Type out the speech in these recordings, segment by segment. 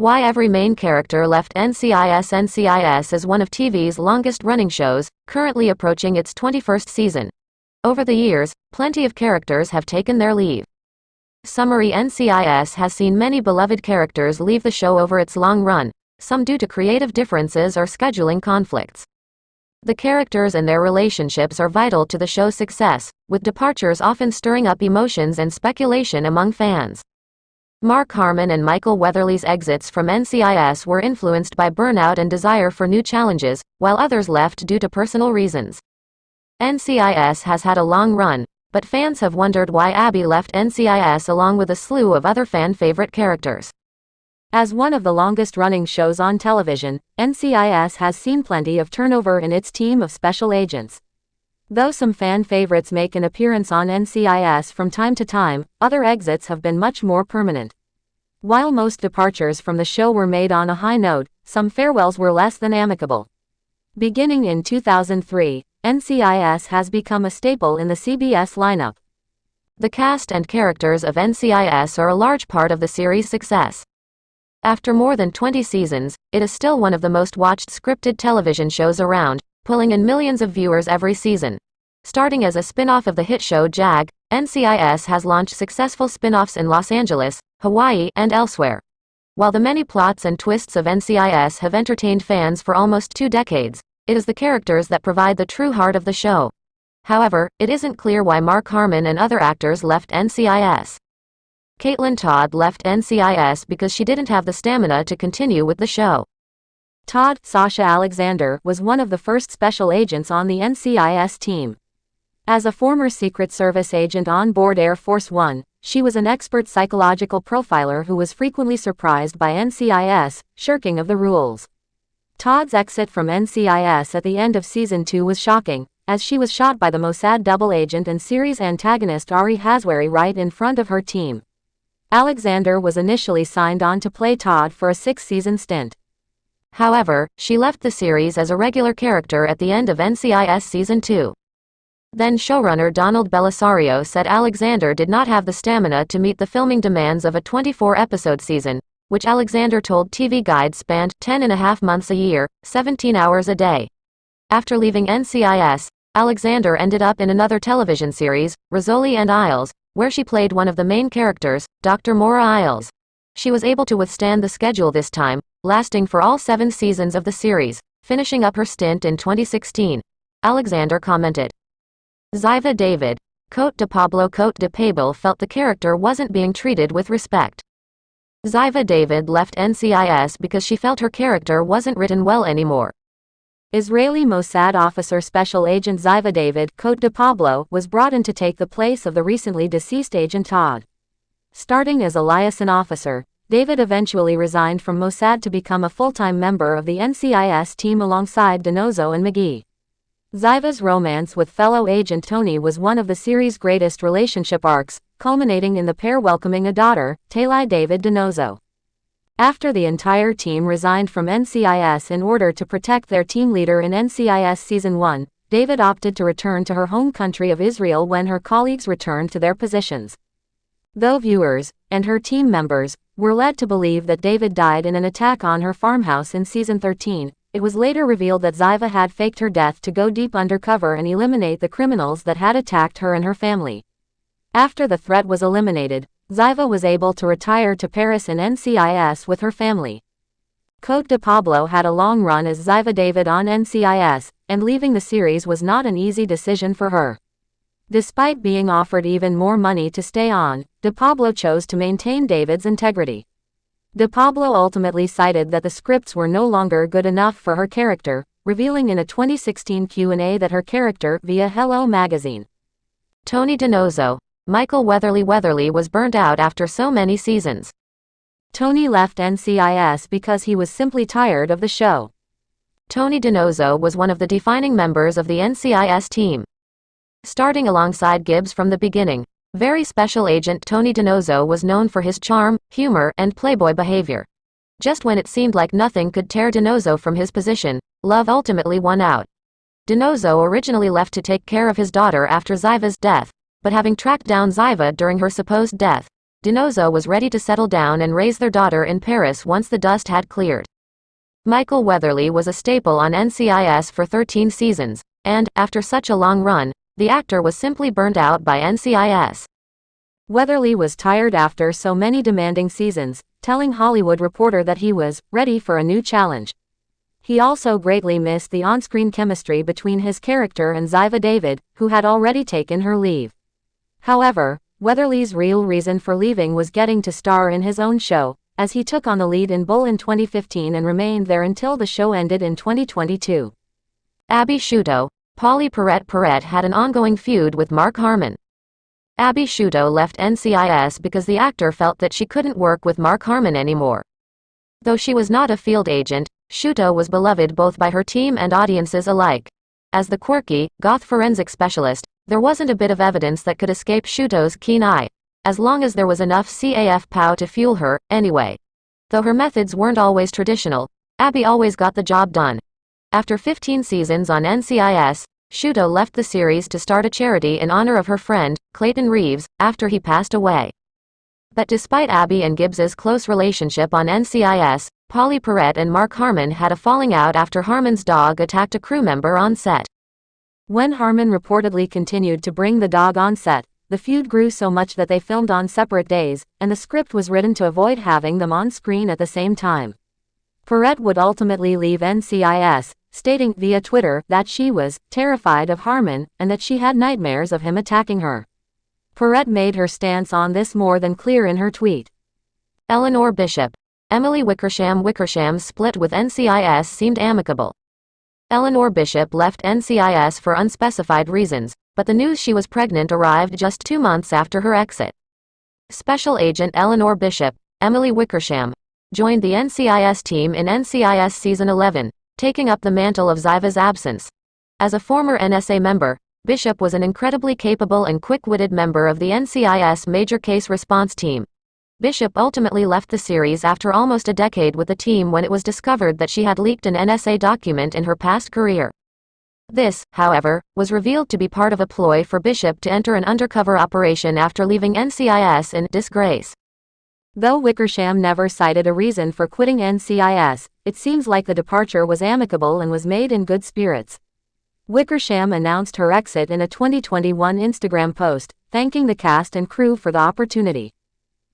Why every main character left NCIS. NCIS is one of TV's longest-running shows, currently approaching its 21st season. Over the years, plenty of characters have taken their leave. Summary: NCIS has seen many beloved characters leave the show over its long run, some due to creative differences or scheduling conflicts. The characters and their relationships are vital to the show's success, with departures often stirring up emotions and speculation among fans. Mark Harmon and Michael Weatherly's exits from NCIS were influenced by burnout and desire for new challenges, while others left due to personal reasons. NCIS has had a long run, but fans have wondered why Abby left NCIS along with a slew of other fan-favorite characters. As one of the longest-running shows on television, NCIS has seen plenty of turnover in its team of special agents. Though some fan favorites make an appearance on NCIS from time to time, other exits have been much more permanent. While most departures from the show were made on a high note, some farewells were less than amicable. Beginning in 2003, NCIS has become a staple in the CBS lineup. The cast and characters of NCIS are a large part of the series' success. After more than 20 seasons, it is still one of the most watched scripted television shows around, pulling in millions of viewers every season. Starting as a spin-off of the hit show JAG, NCIS has launched successful spin-offs in Los Angeles, Hawaii, and elsewhere. While the many plots and twists of NCIS have entertained fans for almost 2 decades, it is the characters that provide the true heart of the show. However, it isn't clear why Mark Harmon and other actors left NCIS. Caitlyn Todd left NCIS because she didn't have the stamina to continue with the show. Todd, Sasha Alexander, was one of the first special agents on the NCIS team. As a former Secret Service agent on board Air Force One, she was an expert psychological profiler who was frequently surprised by NCIS shirking of the rules. Todd's exit from NCIS at the end of Season 2 was shocking, as she was shot by the Mossad double agent and series antagonist Ari Hazwari right in front of her team. Alexander was initially signed on to play Todd for a 6-season stint. However, she left the series as a regular character at the end of NCIS Season 2. Then showrunner Donald Bellisario said Alexander did not have the stamina to meet the filming demands of a 24-episode season, which Alexander told TV Guide spanned 10.5 months a year, 17 hours a day. After leaving NCIS, Alexander ended up in another television series, Rizzoli and Isles, where she played one of the main characters, Dr. Maura Isles. She was able to withstand the schedule this time, lasting for all 7 seasons of the series, finishing up her stint in 2016. Alexander commented. Ziva David, Cote de Pablo. Cote de Pablo felt the character wasn't being treated with respect. Ziva David left NCIS because she felt her character wasn't written well anymore. Israeli Mossad officer Special Agent Ziva David, Cote de Pablo, was brought in to take the place of the recently deceased Agent Todd. Starting as a liaison officer, David eventually resigned from Mossad to become a full-time member of the NCIS team alongside DiNozzo and McGee. Ziva's romance with fellow agent Tony was one of the series' greatest relationship arcs, culminating in the pair welcoming a daughter, Taylai David DiNozzo. After the entire team resigned from NCIS in order to protect their team leader in NCIS Season 1, David opted to return to her home country of Israel when her colleagues returned to their positions. Though viewers, and her team members, were led to believe that David died in an attack on her farmhouse in Season 13, it was later revealed that Ziva had faked her death to go deep undercover and eliminate the criminals that had attacked her and her family. After the threat was eliminated, Ziva was able to retire to Paris in NCIS with her family. Cote de Pablo had a long run as Ziva David on NCIS, and leaving the series was not an easy decision for her. Despite being offered even more money to stay on, de Pablo chose to maintain David's integrity. De Pablo ultimately cited that the scripts were no longer good enough for her character, revealing in a 2016 Q&A that her character via Hello magazine. Tony DiNozzo, Michael WeatherlyWeatherly was burnt out after so many seasons. Tony left NCIS because he was simply tired of the show. Tony DiNozzo was one of the defining members of the NCIS team. Starting alongside Gibbs from the beginning, very special agent Tony DiNozzo was known for his charm, humor, and playboy behavior. Just when it seemed like nothing could tear DiNozzo from his position, love ultimately won out. DiNozzo originally left to take care of his daughter after Ziva's death, but having tracked down Ziva during her supposed death, DiNozzo was ready to settle down and raise their daughter in Paris once the dust had cleared. Michael Weatherly was a staple on NCIS for 13 seasons, and, after such a long run, the actor was simply burnt out by NCIS. Weatherly was tired after so many demanding seasons, telling Hollywood Reporter that he was ready for a new challenge. He also greatly missed the on-screen chemistry between his character and Ziva David, who had already taken her leave. However, Weatherly's real reason for leaving was getting to star in his own show, as he took on the lead in Bull in 2015 and remained there until the show ended in 2022. Abby Sciuto, Polly Perrette had an ongoing feud with Mark Harmon. Abby Sciuto left NCIS because the actor felt that she couldn't work with Mark Harmon anymore. Though she was not a field agent, Sciuto was beloved both by her team and audiences alike. As the quirky, goth forensic specialist, there wasn't a bit of evidence that could escape Sciuto's keen eye, as long as there was enough CAF pow to fuel her, anyway. Though her methods weren't always traditional, Abby always got the job done. After 15 seasons on NCIS, Sciuto left the series to start a charity in honor of her friend, Clayton Reeves, after he passed away. But despite Abby and Gibbs's close relationship on NCIS, Polly Perrette and Mark Harmon had a falling out after Harmon's dog attacked a crew member on set. When Harmon reportedly continued to bring the dog on set, the feud grew so much that they filmed on separate days, and the script was written to avoid having them on screen at the same time. Perrette would ultimately leave NCIS, stating via Twitter that she was terrified of Harmon and that she had nightmares of him attacking her. Perrette made her stance on this more than clear in her tweet. Eleanor Bishop. Emily Wickersham's split with NCIS seemed amicable. Eleanor Bishop left NCIS for unspecified reasons, but the news she was pregnant arrived just 2 months after her exit. Special Agent Eleanor Bishop, Emily Wickersham, joined the NCIS team in NCIS Season 11, taking up the mantle of Ziva's absence. As a former NSA member, Bishop was an incredibly capable and quick-witted member of the NCIS Major Case Response Team. Bishop ultimately left the series after almost a decade with the team when it was discovered that she had leaked an NSA document in her past career. This, however, was revealed to be part of a ploy for Bishop to enter an undercover operation after leaving NCIS in disgrace. Though Wickersham never cited a reason for quitting NCIS, it seems like the departure was amicable and was made in good spirits. Wickersham announced her exit in a 2021 Instagram post, thanking the cast and crew for the opportunity.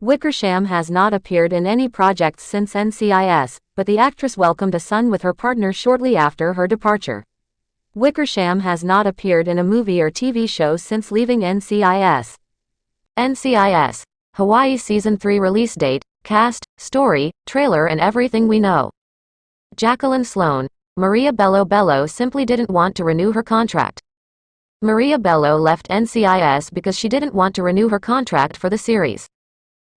Wickersham has not appeared in any projects since NCIS, but the actress welcomed a son with her partner shortly after her departure. Wickersham has not appeared in a movie or TV show since leaving NCIS. NCIS Hawaii Season 3 release date, cast, story, trailer and everything we know. Jacqueline Sloan. Maria Bello simply didn't want to renew her contract. Maria Bello left NCIS because she didn't want to renew her contract for the series.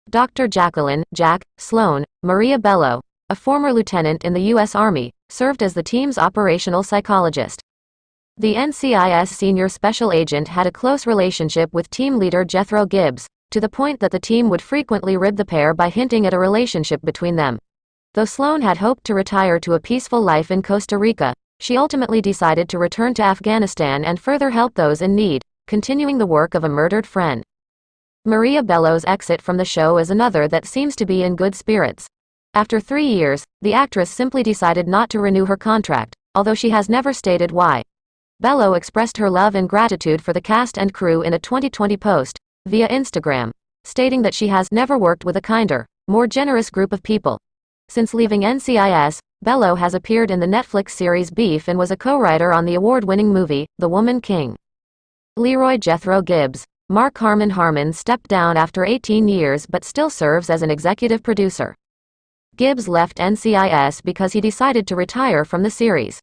Dr. Jacqueline Sloan, Maria Bello, a former lieutenant in the U.S. Army, served as the team's operational psychologist. The NCIS senior special agent had a close relationship with team leader Jethro Gibbs, to the point that the team would frequently rib the pair by hinting at a relationship between them. Though Sloan had hoped to retire to a peaceful life in Costa Rica, she ultimately decided to return to Afghanistan and further help those in need, continuing the work of a murdered friend. Maria Bello's exit from the show is another that seems to be in good spirits. After 3 years, the actress simply decided not to renew her contract, although she has never stated why. Bello expressed her love and gratitude for the cast and crew in a 2020 post, via Instagram, stating that she has never worked with a kinder, more generous group of people. Since leaving NCIS, Bello has appeared in the Netflix series Beef and was a co-writer on the award-winning movie, The Woman King. Leroy Jethro Gibbs. Mark Harmon stepped down after 18 years but still serves as an executive producer. Gibbs left NCIS because he decided to retire from the series.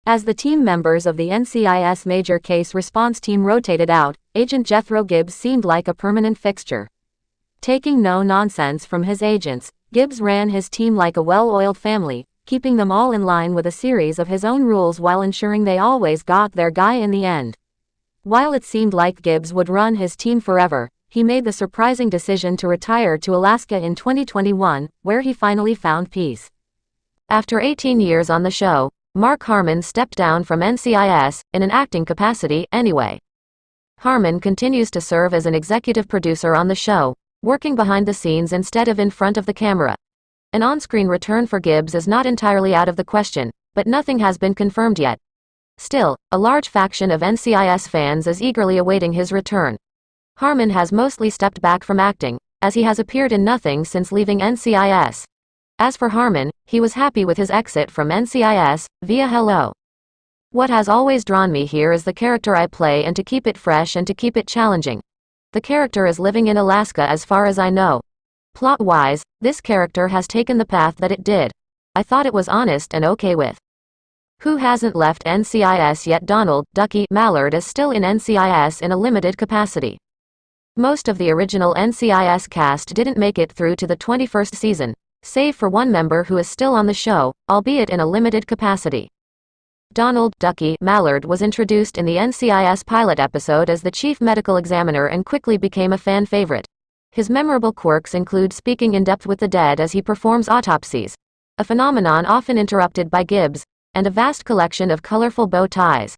As the team members of the NCIS Major Case Response Team rotated out, Agent Jethro Gibbs seemed like a permanent fixture. Taking no nonsense from his agents, Gibbs ran his team like a well-oiled family, keeping them all in line with a series of his own rules while ensuring they always got their guy in the end. While it seemed like Gibbs would run his team forever, he made the surprising decision to retire to Alaska in 2021, where he finally found peace. After 18 years on the show, Mark Harmon stepped down from NCIS, in an acting capacity, anyway. Harmon continues to serve as an executive producer on the show, working behind the scenes instead of in front of the camera. An on-screen return for Gibbs is not entirely out of the question, but nothing has been confirmed yet. Still, a large faction of NCIS fans is eagerly awaiting his return. Harmon has mostly stepped back from acting, as he has appeared in nothing since leaving NCIS. As for Harmon, he was happy with his exit from NCIS, via Hello. What has always drawn me here is the character I play, and to keep it fresh and to keep it challenging. The character is living in Alaska as far as I know. Plot-wise, this character has taken the path that it did. I thought it was honest and okay with. Who hasn't left NCIS yet? Donald "Ducky" Mallard is still in NCIS in a limited capacity. Most of the original NCIS cast didn't make it through to the 21st season, save for one member who is still on the show, albeit in a limited capacity. Donald "Ducky" Mallard was introduced in the NCIS pilot episode as the chief medical examiner and quickly became a fan favorite. His memorable quirks include speaking in depth with the dead as he performs autopsies, a phenomenon often interrupted by Gibbs, and a vast collection of colorful bow ties.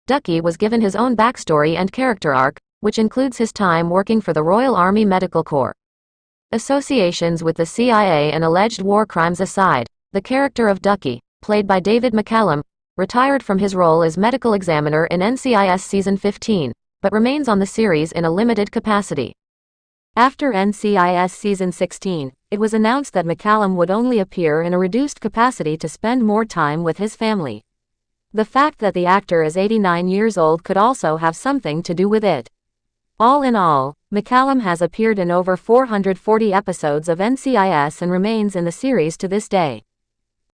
Ducky was given his own backstory and character arc, which includes his time working for the Royal Army Medical Corps. Associations with the CIA and alleged war crimes aside, the character of Ducky, played by David McCallum, retired from his role as medical examiner in NCIS Season 15, but remains on the series in a limited capacity. After NCIS Season 16, it was announced that McCallum would only appear in a reduced capacity to spend more time with his family. The fact that the actor is 89 years old could also have something to do with it. All in all, McCallum has appeared in over 440 episodes of NCIS and remains in the series to this day.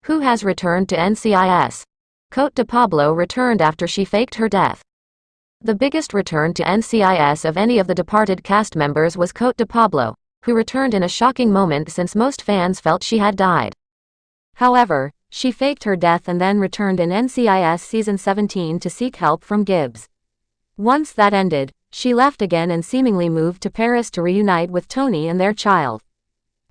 Who has returned to NCIS? Cote de Pablo returned after she faked her death. The biggest return to NCIS of any of the departed cast members was Cote de Pablo, who returned in a shocking moment since most fans felt she had died. However, she faked her death and then returned in NCIS Season 17 to seek help from Gibbs. Once that ended, she left again and seemingly moved to Paris to reunite with Tony and their child.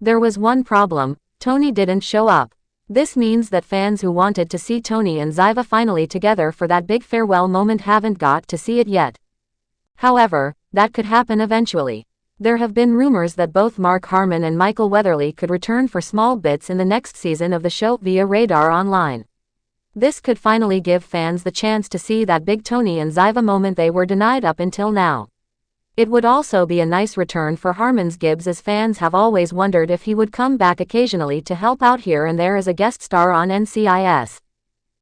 There was one problem: Tony didn't show up. This means that fans who wanted to see Tony and Ziva finally together for that big farewell moment haven't got to see it yet. However, that could happen eventually. There have been rumors that both Mark Harmon and Michael Weatherly could return for small bits in the next season of the show via Radar Online. This could finally give fans the chance to see that big Tony and Ziva moment they were denied up until now. It would also be a nice return for Harmon's Gibbs, as fans have always wondered if he would come back occasionally to help out here and there as a guest star on NCIS.